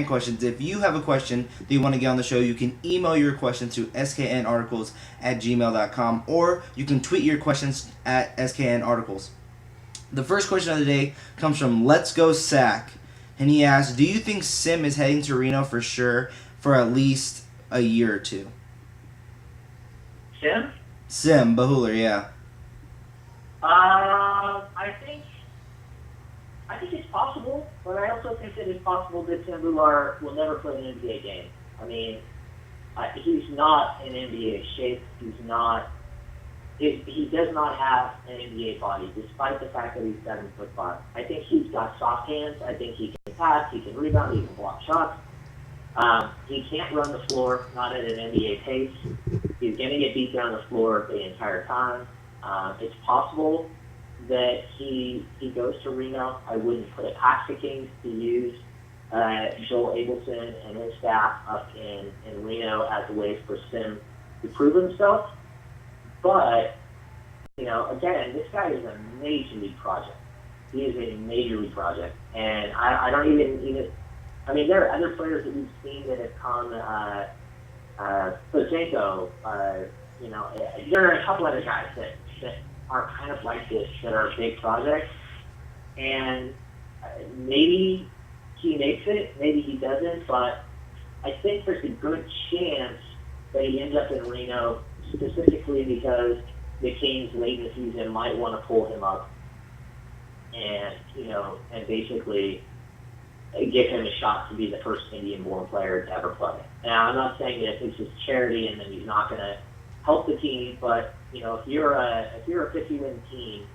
questions. If you have a question that you want to get on the show, you can email your question to sknarticles@gmail.com, or you can tweet your questions at sknarticles. The first question of the day comes from Let's Go Sack, and he asks, do you think Sim is heading to Reno for sure for at least a year or two? Sim Bahuler, yeah. I think it's possible, but I also think that it's possible that Tim Bular will never play an NBA game. I mean, he's not in NBA shape. He's not. He does not have an NBA body, despite the fact that he's 7'5". I think he's got soft hands. I think he can pass. He can rebound. He can block shots. He can't run the floor, not at an NBA pace. He's going to get beat down the floor the entire time. It's possible that he goes to Reno. I wouldn't put it past the Kings to use Joel Abelson and his staff up in Reno as a way for Sim to prove himself. But, again, this guy is a major league project. He is a major league project. And I don't even I mean, there are other players that we've seen that have come, Bledsoe, there are a couple other guys that are kind of like this, that are big projects. And maybe he makes it, maybe he doesn't, but I think there's a good chance that he ends up in Reno specifically because the Kings late in the season might want to pull him up and, and basically give him a shot to be the first Indian-born player to ever play. Now, I'm not saying that it's just charity and that he's not going to help the team, but if you're a 50-win team,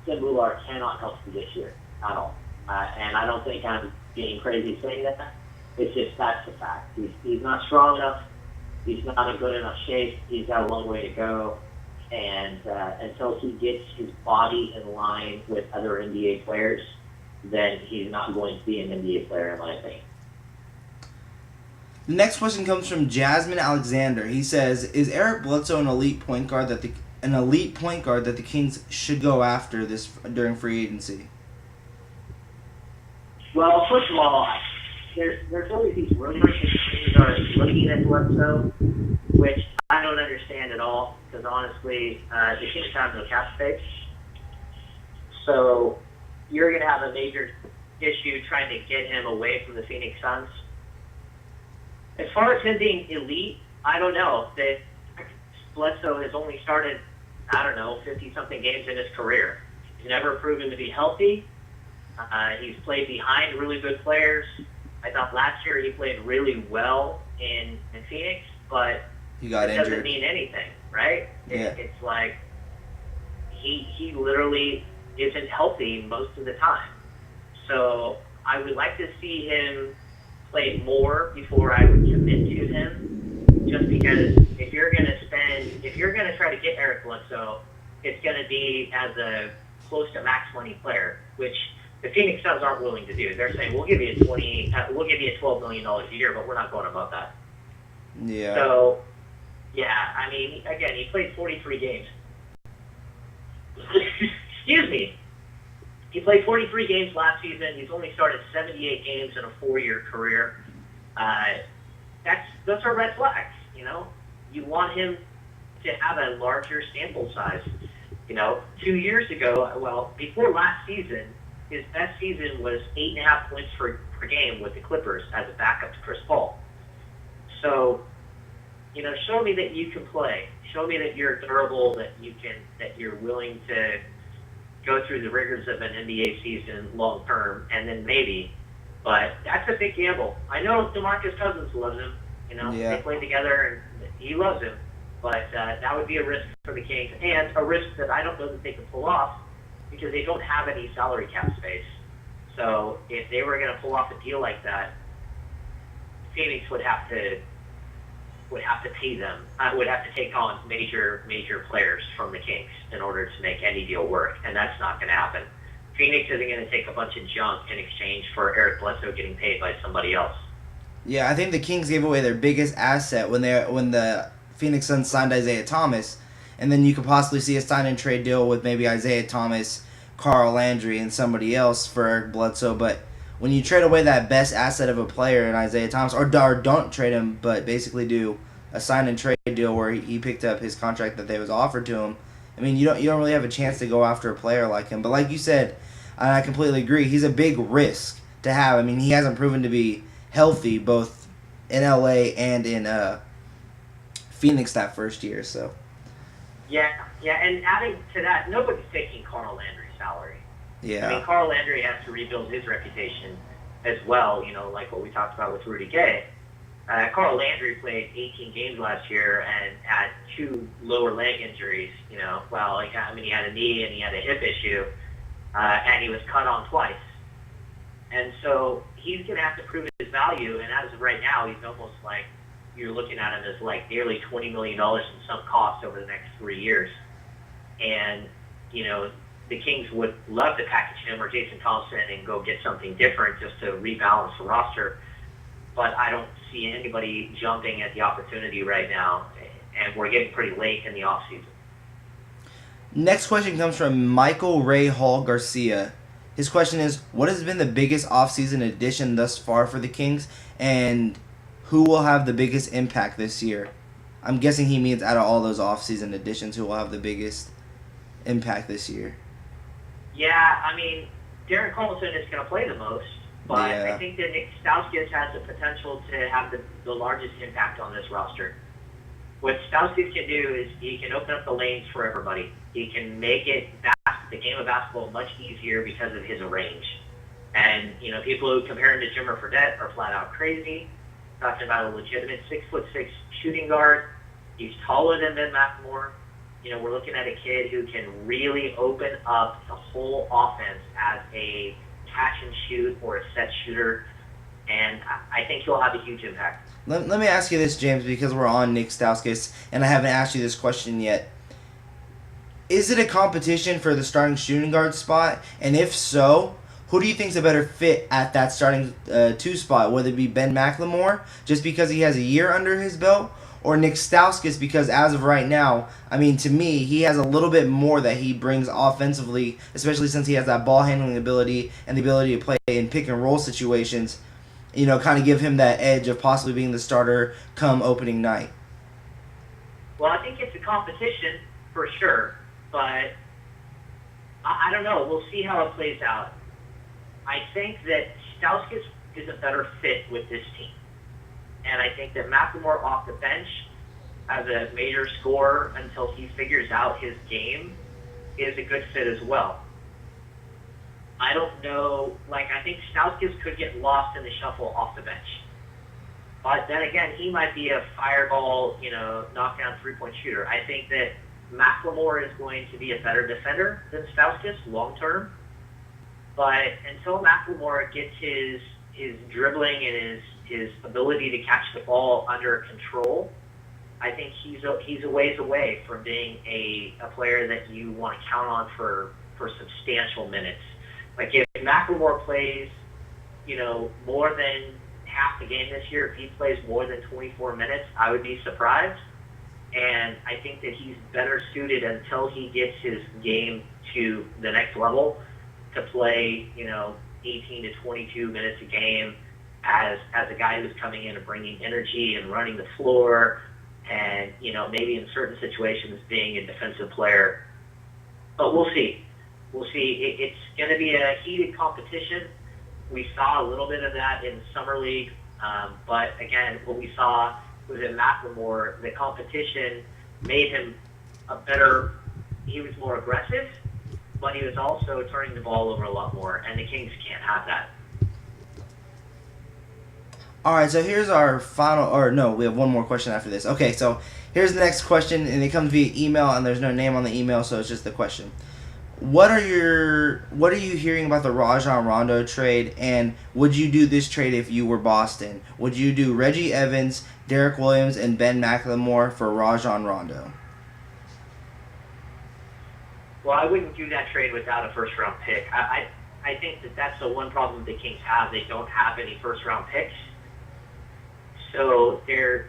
Tim Bular cannot help you this year at all. And I don't think I'm being crazy saying that. It's just that's the fact. He's not strong enough. He's not in good enough shape. He's got a long way to go. And until he gets his body in line with other NBA players, then he's not going to be an NBA player, in my opinion. The next question comes from Jasmine Alexander. He says, "Is Eric Bledsoe an elite point guard that the Kings should go after this during free agency?" Well, first of all, there's always these rumors that the Kings are looking at Bledsoe, which I don't understand at all, because honestly, the Kings have no cap space. So you're going to have a major issue trying to get him away from the Phoenix Suns. As far as him being elite, I don't know. That Bledsoe has only started, 50-something games in his career. He's never proven to be healthy. He's played behind really good players. I thought last year he played really well in Phoenix, but he got it injured. Doesn't mean anything, right? Yeah. It's like he literally isn't healthy most of the time. So I would like to see him play more before I would commit to him, just because if you're going to try to get Eric Bledsoe, it's going to be as a close to max money player, which the Phoenix Suns aren't willing to do. They're saying, we'll give you $12 million a year, but we're not going above that. Yeah. So, yeah, I mean, again, he played 43 games. Excuse me. He played 43 games last season. He's only started 78 games in a 4-year career. Those are red flags, You want him to have a larger sample size. 2 years ago, before last season, his best season was 8.5 points per game with the Clippers as a backup to Chris Paul. So, show me that you can play. Show me that you're durable, that you're willing to go through the rigors of an NBA season long term, and then maybe. But that's a big gamble. I know DeMarcus Cousins loves him. Yeah. They play together, and he loves him. But that would be a risk for the Kings, and a risk that I don't know that they can pull off because they don't have any salary cap space. So if they were going to pull off a deal like that, Phoenix would have to pay them. Would have to take on major players from the Kings in order to make any deal work, and that's not going to happen. Phoenix isn't going to take a bunch of junk in exchange for Eric Bledsoe getting paid by somebody else. Yeah, I think the Kings gave away their biggest asset when the Phoenix Suns signed Isiah Thomas, and then you could possibly see a sign and trade deal with maybe Isiah Thomas, Carl Landry, and somebody else for Eric Bledsoe. But when you trade away that best asset of a player in Isiah Thomas, or don't trade him, but basically do a sign and trade deal where he picked up his contract that they was offered to him. I mean, you don't really have a chance to go after a player like him. But like you said, and I completely agree, he's a big risk to have. I mean, he hasn't proven to be healthy both in LA and in Phoenix that first year. So yeah, and adding to that, nobody's taking Carl Landry's salary. yeah, I mean, Carl Landry has to rebuild his reputation as well. You know, like what we talked about with Rudy Gay. Carl Landry played 18 games last year and had 2 lower leg injuries. You know, well, he had a knee and he had a hip issue, and he was cut on twice. And so he's going to have to prove his value. And as of right now, he's almost like you're looking at him as like nearly $20 million in some cost over the next 3 years. And you know, the Kings would love to package him or Jason Thompson and go get something different just to rebalance the roster. But I don't see anybody jumping at the opportunity right now, and we're getting pretty late in the offseason. Next question comes from Michael Ray Hall Garcia. His question is, what has been the biggest offseason addition thus far for the Kings, and who will have the biggest impact this year? I'm guessing he means out of all those offseason additions, who will have the biggest impact this year. Yeah, I mean, Darren Collison is going to play the most. But yeah. I think that Nick Stauskas has the potential to have the largest impact on this roster. What Stauskas can do is he can open up the lanes for everybody. He can make the game of basketball much easier because of his range. And, you know, people who compare him to Jimmer Fredette are flat out crazy. Talking about a legitimate 6'6" shooting guard. He's taller than Ben McLemore. You know, we're looking at a kid who can really open up the whole offense as a catch and shoot or a set shooter, and I think he'll have a huge impact. Let me ask you this, James, because we're on Nick Stauskas, and I haven't asked you this question yet. Is it a competition for the starting shooting guard spot? And if so, who do you think is a better fit at that starting 2 spot? Whether it be Ben McLemore, just because he has a year under his belt, or Nick Stauskas, because as of right now, I mean, to me, he has a little bit more that he brings offensively, especially since he has that ball handling ability and the ability to play in pick and roll situations, you know, kind of give him that edge of possibly being the starter come opening night. Well, I think it's a competition for sure, but I don't know. We'll see how it plays out. I think that Stauskas is a better fit with this team. And I think that McLemore off the bench as a major scorer until he figures out his game is a good fit as well. I don't know, I think Stauskas could get lost in the shuffle off the bench. But then again, he might be a fireball, knockdown three-point shooter. I think that McLemore is going to be a better defender than Stauskas long term. But until McLemore gets his dribbling and his ability to catch the ball under control, I think he's a ways away from being a player that you want to count on for substantial minutes. Like if McLemore plays, more than half the game this year, if he plays more than 24 minutes, I would be surprised. And I think that he's better suited until he gets his game to the next level to play, 18 to 22 minutes a game as a guy who's coming in and bringing energy and running the floor and, maybe in certain situations being a defensive player. But we'll see. We'll see. It's going to be a heated competition. We saw a little bit of that in Summer League. But, again, what we saw was in McLemore, the competition made him he was more aggressive, but he was also turning the ball over a lot more, and the Kings can't have that. All right, so here's our we have one more question after this. Okay, so here's the next question, and it comes via email, and there's no name on the email, so it's just the question. What are you hearing about the Rajon Rondo trade, and would you do this trade if you were Boston? Would you do Reggie Evans, Derek Williams, and Ben McLemore for Rajon Rondo? Well, I wouldn't do that trade without a first-round pick. I think that's the one problem the Kings have. They don't have any first-round picks. So I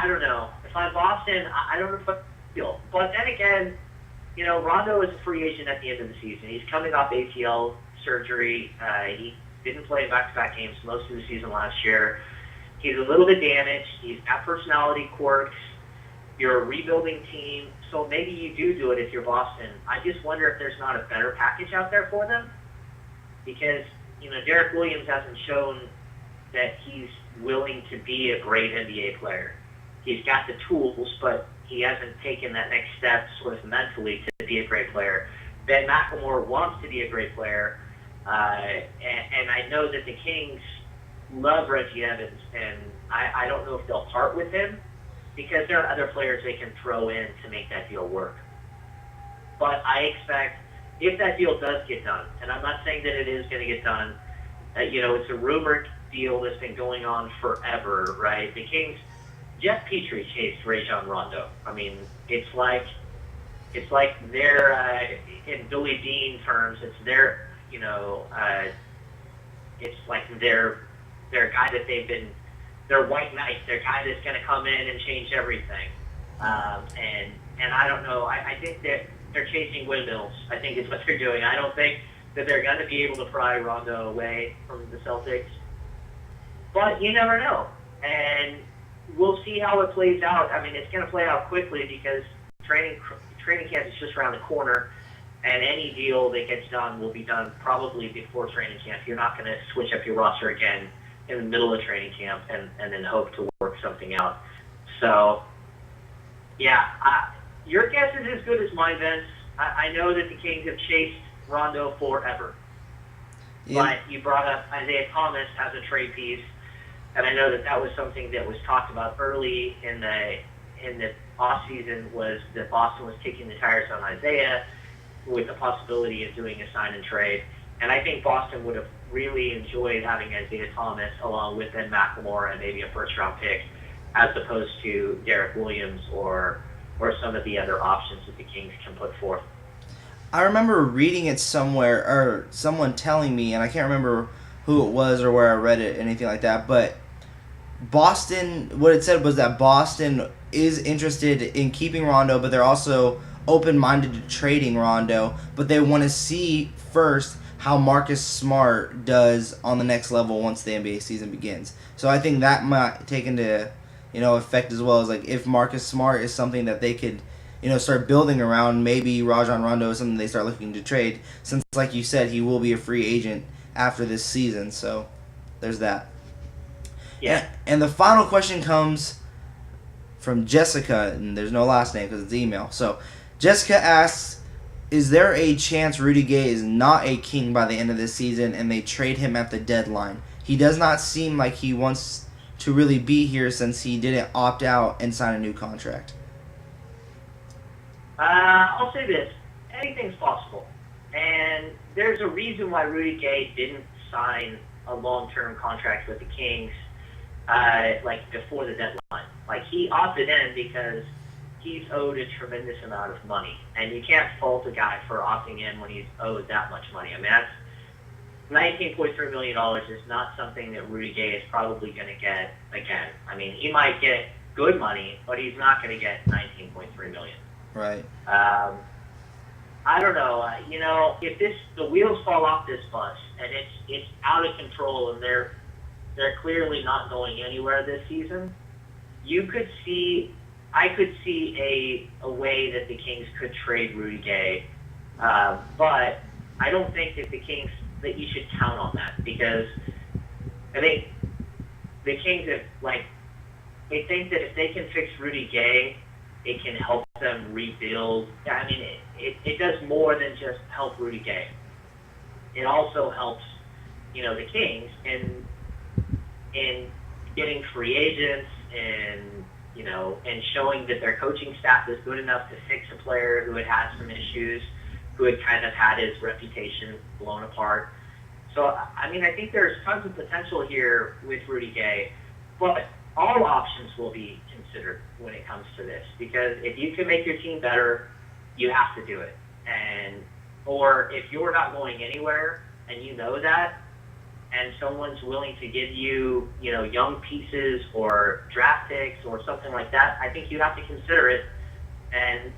don't know. If I'm Boston, I don't know if I feel. But then again, Rondo is a free agent at the end of the season. He's coming off ACL surgery. He didn't play back-to-back games most of the season last year. He's a little bit damaged. He's got personality quirks. You're a rebuilding team, so maybe you do it if you're Boston. I just wonder if there's not a better package out there for them, because Derek Williams hasn't shown that he's willing to be a great NBA player. He's got the tools, but he hasn't taken that next step sort of mentally to be a great player. Ben McLemore wants to be a great player, and I know that the Kings love Reggie Evans, and I don't know if they'll part with him because there are other players they can throw in to make that deal work. But I expect if that deal does get done, and I'm not saying that it is going to get done, it's a rumored deal that's been going on forever, right? The Kings, Jeff Petrie chased Rajon Rondo. I mean, it's like their in Billy Dean terms, it's their it's like their guy that they've been, their white knight, their guy that's going to come in and change everything. And I don't know. I think that they're chasing windmills. I think is what they're doing. I don't think that they're going to be able to pry Rondo away from the Celtics. But you never know. And we'll see how it plays out. I mean, it's going to play out quickly because training camp is just around the corner, and any deal that gets done will be done probably before training camp. You're not going to switch up your roster again in the middle of training camp and then hope to work something out. So, yeah, your guess is as good as mine, Vince. I know that the Kings have chased Rondo forever. Yeah. But you brought up Isiah Thomas as a trade piece, and I know that was something that was talked about early in the offseason, was that Boston was kicking the tires on Isiah with the possibility of doing a sign and trade. And I think Boston would have really enjoyed having Isiah Thomas along with Ben McLemore and maybe a first-round pick, as opposed to Derek Williams or some of the other options that the Kings can put forth. I remember reading it somewhere, or someone telling me, and I can't remember who it was or where I read it, anything like that, but Boston, what it said was that Boston is interested in keeping Rondo, but they're also open-minded to trading Rondo, but they want to see first how Marcus Smart does on the next level once the NBA season begins. So I think that might take into effect as well, as like if Marcus Smart is something that they could start building around. Maybe Rajon Rondo is something they start looking to trade, since like you said, he will be a free agent after this season. So there's that. Yeah. And the final question comes from Jessica, and there's no last name because it's email. So Jessica asks, is there a chance Rudy Gay is not a King by the end of this season and they trade him at the deadline? He does not seem like he wants to really be here since he didn't opt out and sign a new contract. I'll say this. Anything's possible. And there's a reason why Rudy Gay didn't sign a long-term contract with the Kings before the deadline. Like, he opted in because he's owed a tremendous amount of money. And you can't fault a guy for opting in when he's owed that much money. I mean, that's $19.3 million is not something that Rudy Gay is probably going to get again. I mean, he might get good money, but he's not going to get $19.3 million. Right. I don't know. If the wheels fall off this bus and it's out of control and they're clearly not going anywhere this season, I could see a way that the Kings could trade Rudy Gay, but I don't think that you should count on that, because I think the Kings they think that if they can fix Rudy Gay, it can help them rebuild. I mean, it does more than just help Rudy Gay. It also helps, the Kings in getting free agents and showing that their coaching staff is good enough to fix a player who had had some issues, who had kind of had his reputation blown apart. So, I mean, I think there's tons of potential here with Rudy Gay, but all options will be considered when it comes to this, because if you can make your team better, you have to do it. Or if you're not going anywhere and you know that, and someone's willing to give you, young pieces or draft picks or something like that, I think you have to consider it And,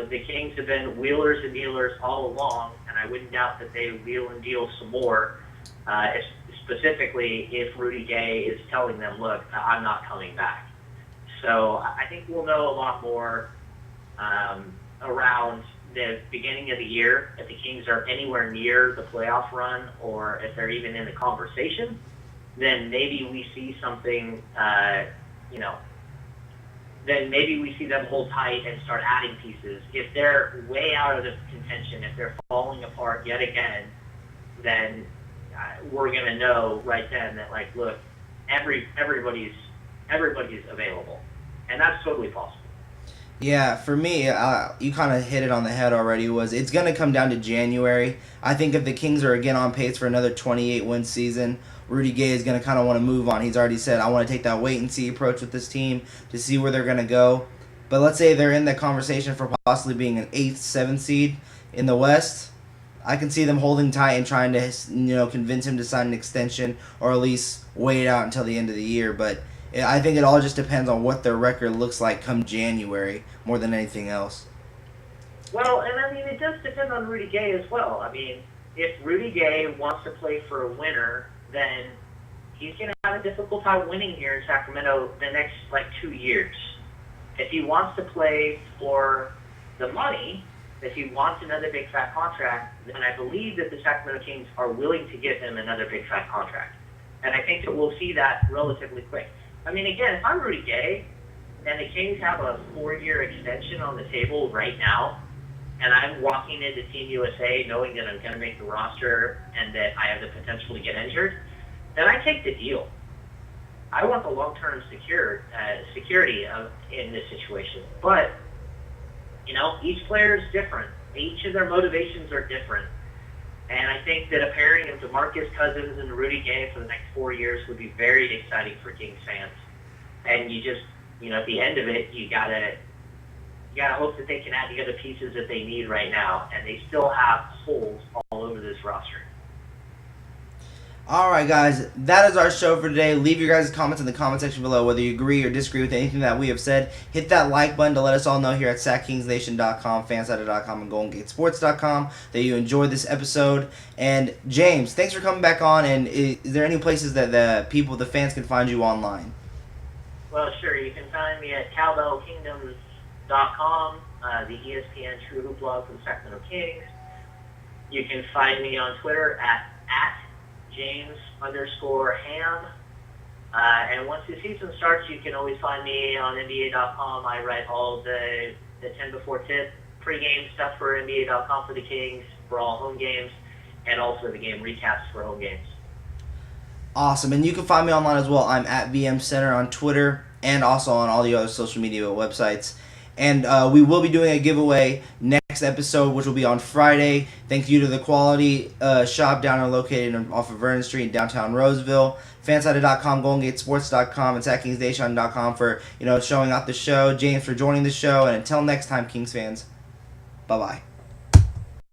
the Kings have been wheelers and dealers all along, and I wouldn't doubt that they wheel and deal some more, specifically if Rudy Gay is telling them, look, I'm not coming back. So I think we'll know a lot more around the beginning of the year. If the Kings are anywhere near the playoff run, or if they're even in the conversation, then maybe we see something, then maybe we see them hold tight and start adding pieces. If they're way out of the contention, if they're falling apart yet again, then we're going to know right then that, like, look, everybody's available. And that's totally possible. Yeah, for me, you kind of hit it on the head already. It's going to come down to January. I think if the Kings are again on pace for another 28-win season, Rudy Gay is going to kind of want to move on. He's already said, I want to take that wait-and-see approach with this team to see where they're going to go. But let's say they're in the conversation for possibly being an 8th, 7th seed in the West. I can see them holding tight and trying to, convince him to sign an extension or at least wait out until the end of the year. But I think it all just depends on what their record looks like come January more than anything else. Well, and I mean, it does depend on Rudy Gay as well. I mean, if Rudy Gay wants to play for a winner, then he's going to have a difficult time winning here in Sacramento the next, 2 years. If he wants to play for the money, if he wants another big fat contract, then I believe that the Sacramento Kings are willing to give him another big fat contract. And I think that we'll see that relatively quick. I mean, again, if I'm Rudy Gay and the Kings have a 4-year extension on the table right now, and I'm walking into Team USA knowing that I'm going to make the roster and that I have the potential to get injured, then I take the deal. I want the long-term security in this situation. But, each player is different. Each of their motivations are different. And I think that a pairing of DeMarcus Cousins and Rudy Gay for the next 4 years would be very exciting for Kings fans. And you just, at the end of it, you gotta hope that they can add the other pieces that they need right now, and they still have holes all over this roster. All right, guys, that is our show for today. Leave your guys' comments in the comment section below, whether you agree or disagree with anything that we have said. Hit that like button to let us all know here at SacKingsNation.com, Fansided.com, and GoldenGateSports.com that you enjoyed this episode. And James, thanks for coming back on. And is there any places that the fans can find you online? Well, sure. You can find me at CowbellKingdoms.com, the ESPN True Hoop blog for the Sacramento Kings. You can find me on Twitter at James_Ham. And once the season starts, you can always find me on NBA.com. I write all the 10 before tip pregame stuff for NBA.com for the Kings for all home games, and also the game recaps for home games. Awesome. And you can find me online as well. I'm at VM Center on Twitter and also on all the other social media websites. And we will be doing a giveaway next episode, which will be on Friday. Thank you to the Quality Shop down located off of Vernon Street in downtown Roseville. Fansided.com, GoldenGateSports.com, and SacKingsNation.com for showing out the show. James for joining the show. And until next time, Kings fans, bye-bye.